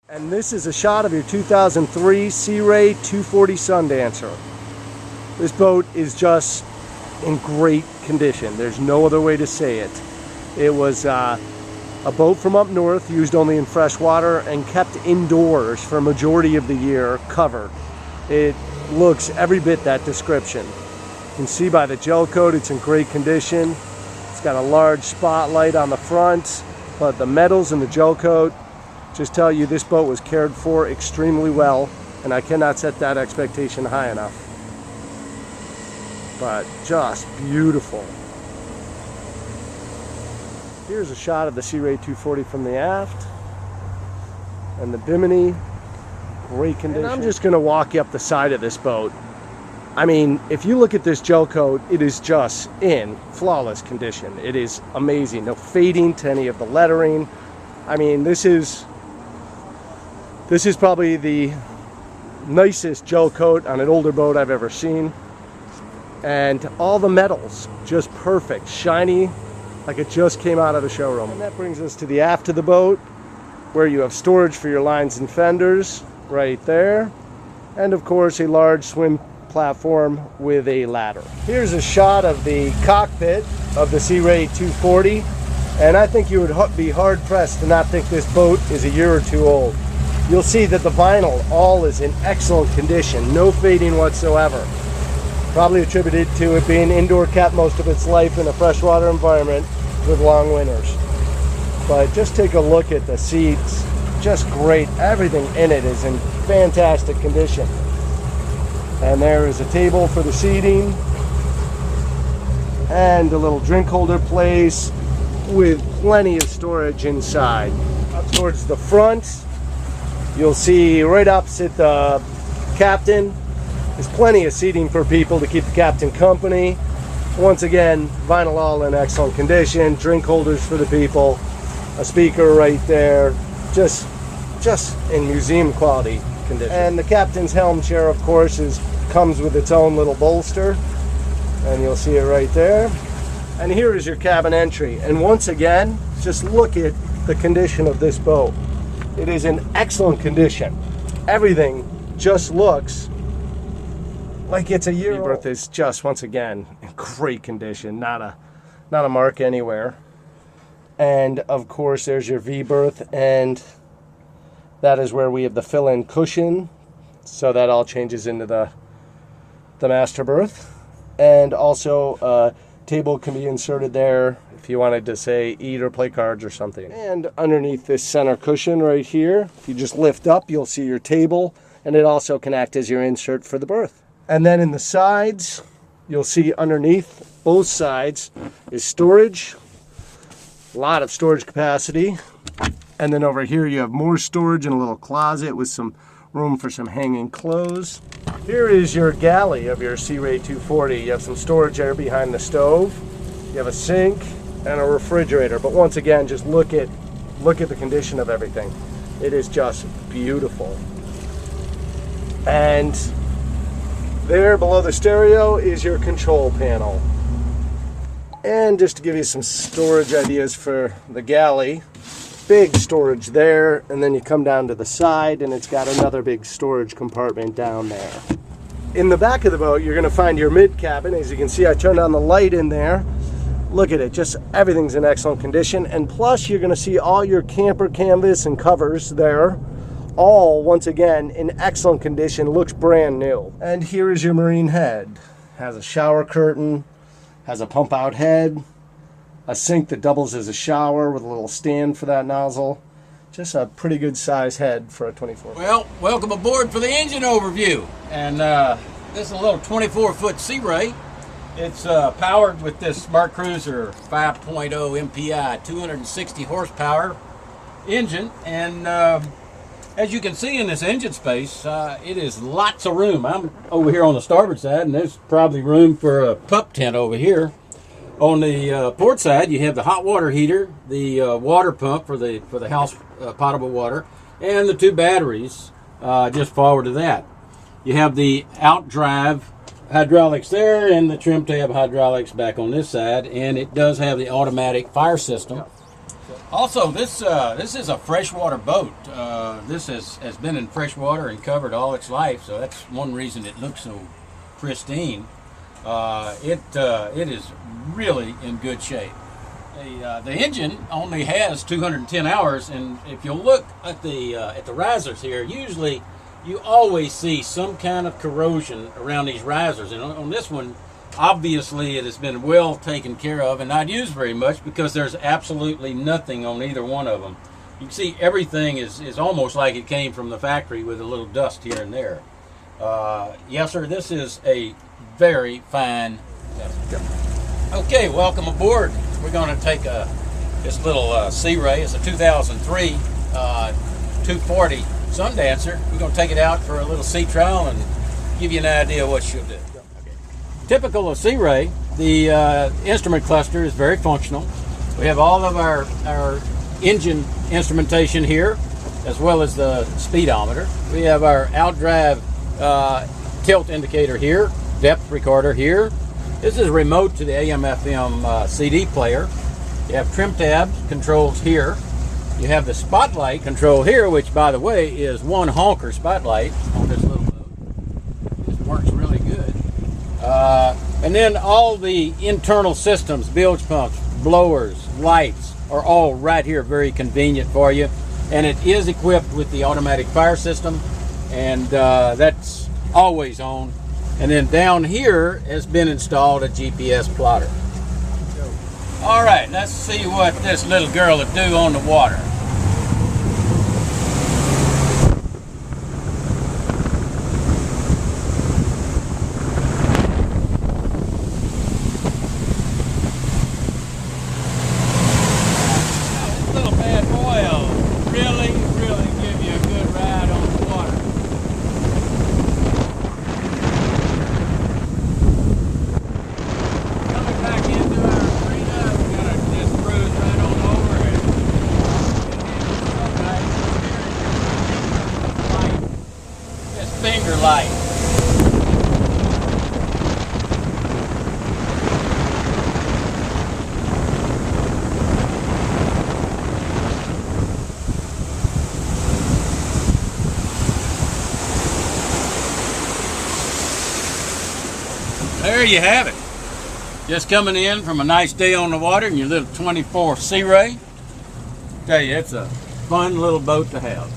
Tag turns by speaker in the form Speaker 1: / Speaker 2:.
Speaker 1: And this is a shot of your 2003 Sea Ray 240 Sundancer. This boat is just in great condition. There's no other way to say it. It was a boat from up north, used only in freshwater and kept indoors for a majority of the year, covered. It looks every bit that description. You can see by the gel coat it's in great condition. It's got a large spotlight on the front, but the metals and the gel coat just tell you this boat was cared for extremely well, and I cannot set that expectation high enough. But just beautiful. Here's a shot of the Sea Ray 240 from the aft, and the bimini, great condition. And I'm just going to walk you up the side of this boat. I mean, if you look at this gel coat, it is just in flawless condition. It is amazing. No fading to any of the lettering. I mean, this is probably the nicest gel coat on an older boat I've ever seen. And all the metals, just perfect, shiny, like it just came out of the showroom. And that brings us to the aft of the boat, where you have storage for your lines and fenders, right there. And of course, a large swim platform with a ladder. Here's a shot of the cockpit of the Sea Ray 240. And I think you would be hard pressed to not think this boat is a year or two old. You'll see that the vinyl all is in excellent condition, no fading whatsoever. Probably attributed to it being indoor kept most of its life in a freshwater environment with long winters. But just take a look at the seats, just great. Everything in it is in fantastic condition. And there is a table for the seating and a little drink holder place with plenty of storage inside. Up towards the front, you'll see right opposite the captain, there's plenty of seating for people to keep the captain company. Once again, vinyl all in excellent condition, drink holders for the people, a speaker right there, just in museum quality condition. And the captain's helm chair, of course, comes with its own little bolster, and you'll see it right there. And here is your cabin entry. And once again, just look at the condition of this boat. It is in excellent condition. Everything just looks like it's a year old. The berth is just, once again, in great condition. Not a mark anywhere. And of course, there's your V-berth, and that is where we have the fill-in cushion. So that all changes into the master berth. And also, a table can be inserted there if you wanted to, say, eat or play cards or something. And underneath this center cushion right here, if you just lift up, you'll see your table, and it also can act as your insert for the berth. And then in the sides, you'll see underneath both sides is storage, a lot of storage capacity. And then over here you have more storage in a little closet with some room for some hanging clothes. Here is your galley of your Sea Ray 240. You have some storage there behind the stove. You have a sink and a refrigerator. But once again, just look at the condition of everything. It is just beautiful. And there below the stereo is your control panel. And just to give you some storage ideas for the galley, big storage there, and then you come down to the side and it's got another big storage compartment down there. In the back of the boat, you're going to find your mid cabin. As you can see, I turned on the light in there. Look at it, just everything's in excellent condition. And plus, you're going to see all your camper canvas and covers there, all once again in excellent condition, looks brand new. And here is your marine head. Has a shower curtain, has a pump out head, a sink that doubles as a shower with a little stand for that nozzle. Just a pretty good size head for a 24.
Speaker 2: Well, welcome aboard for the engine overview. And this is a little 24-foot Sea Ray. It's powered with this Smart Cruiser 5.0 MPI 260 horsepower engine. And as you can see in this engine space, it is lots of room. I'm over here on the starboard side, and there's probably room for a pup tent over here. On the port side, you have the hot water heater, the water pump for the house potable water, and the two batteries just forward to that. You have the outdrive hydraulics there, and the trim tab hydraulics back on this side, and it does have the automatic fire system. Also, this is a freshwater boat. This has been in freshwater and covered all its life, so that's one reason it looks so pristine. It is really in good shape. The engine only has 210 hours, and if you look at the risers here, usually you always see some kind of corrosion around these risers, and on this one, obviously it has been well taken care of and not used very much because there's absolutely nothing on either one of them. You can see everything is almost like it came from the factory with a little dust here and there. Yes, sir, this is a very fine vessel. Okay, welcome aboard. We're going to take this little Sea Ray. It's a 2003 240 Sundancer. We're going to take it out for a little sea trial and give you an idea of what she'll do. Typical of Sea Ray, the instrument cluster is very functional. We have all of our engine instrumentation here, as well as the speedometer. We have our outdrive tilt indicator here, depth recorder here. This is remote to the AM/FM CD player. You have trim tabs controls here. You have the spotlight control here, which, by the way, is one honker spotlight on this little boat. This works really good. And then all the internal systems, bilge pumps, blowers, lights, are all right here, very convenient for you. And it is equipped with the automatic fire system, and that's always on. And then down here has been installed a GPS plotter. All right, let's see what this little girl will do on the water. Finger light. There you have it. Just coming in from a nice day on the water in your little 24 Sea Ray. Tell you, it's a fun little boat to have.